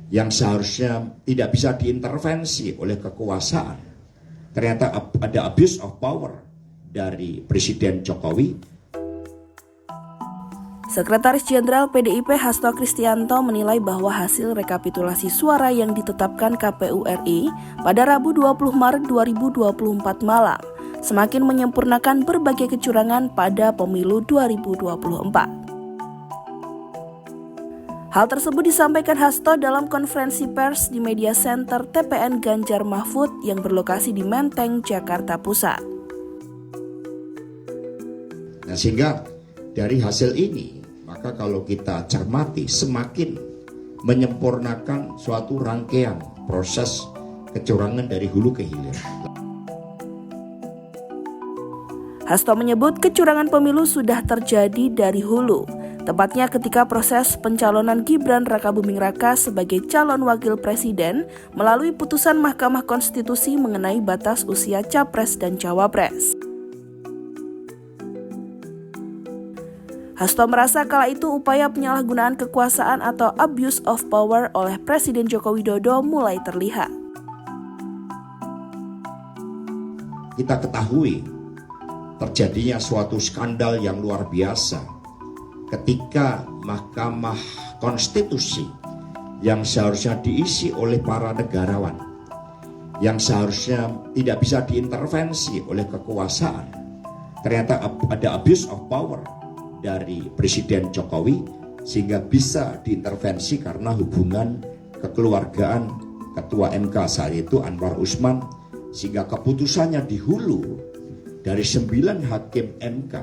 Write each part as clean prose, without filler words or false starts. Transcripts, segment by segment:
yang seharusnya tidak bisa diintervensi oleh kekuasaan. Ternyata ada abuse of power dari Presiden Jokowi. Sekretaris Jenderal PDIP Hasto Kristianto menilai bahwa hasil rekapitulasi suara yang ditetapkan KPU RI pada Rabu 20 Maret 2024 malam semakin menyempurnakan berbagai kecurangan pada pemilu 2024. Hal tersebut disampaikan Hasto dalam konferensi pers di Media Center TPN Ganjar Mahfud yang berlokasi di Menteng, Jakarta Pusat. Nah, sehingga dari hasil ini, maka kalau kita cermati semakin menyempurnakan suatu rangkaian proses kecurangan dari hulu ke hilir. Hasto menyebut kecurangan pemilu sudah terjadi dari hulu. Tepatnya ketika proses pencalonan Gibran Rakabuming Raka sebagai calon wakil presiden melalui putusan Mahkamah Konstitusi mengenai batas usia capres dan cawapres. Hasto merasa kala itu upaya penyalahgunaan kekuasaan atau abuse of power oleh Presiden Joko Widodo mulai terlihat. Kita ketahui terjadinya suatu skandal yang luar biasa ketika Mahkamah Konstitusi yang seharusnya diisi oleh para negarawan, yang seharusnya tidak bisa diintervensi oleh kekuasaan, ternyata ada abuse of power dari Presiden Jokowi sehingga bisa diintervensi karena hubungan kekeluargaan Ketua MK saat itu Anwar Usman, sehingga keputusannya di hulu dari 9 hakim MK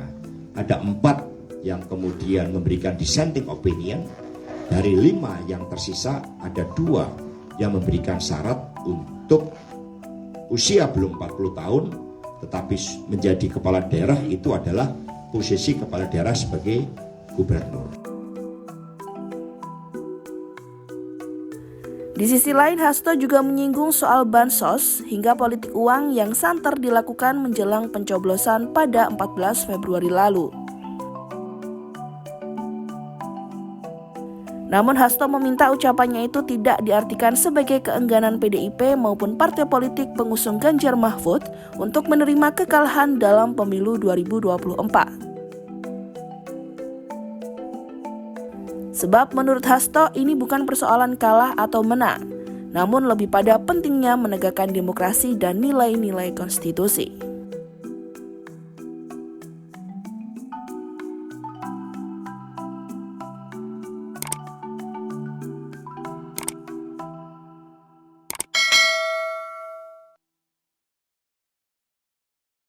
ada 4 yang kemudian memberikan dissenting opinion. Dari 5 yang tersisa ada 2 yang memberikan syarat untuk usia belum 40 tahun tetapi menjadi kepala daerah, itu adalah posisi kepala daerah sebagai gubernur. Di sisi lain, Hasto juga menyinggung soal bansos hingga politik uang yang santer dilakukan menjelang pencoblosan pada 14 Februari lalu. Namun Hasto meminta ucapannya itu tidak diartikan sebagai keengganan PDIP maupun partai politik pengusung Ganjar Mahfud untuk menerima kekalahan dalam pemilu 2024. Sebab menurut Hasto ini bukan persoalan kalah atau menang, namun lebih pada pentingnya menegakkan demokrasi dan nilai-nilai konstitusi.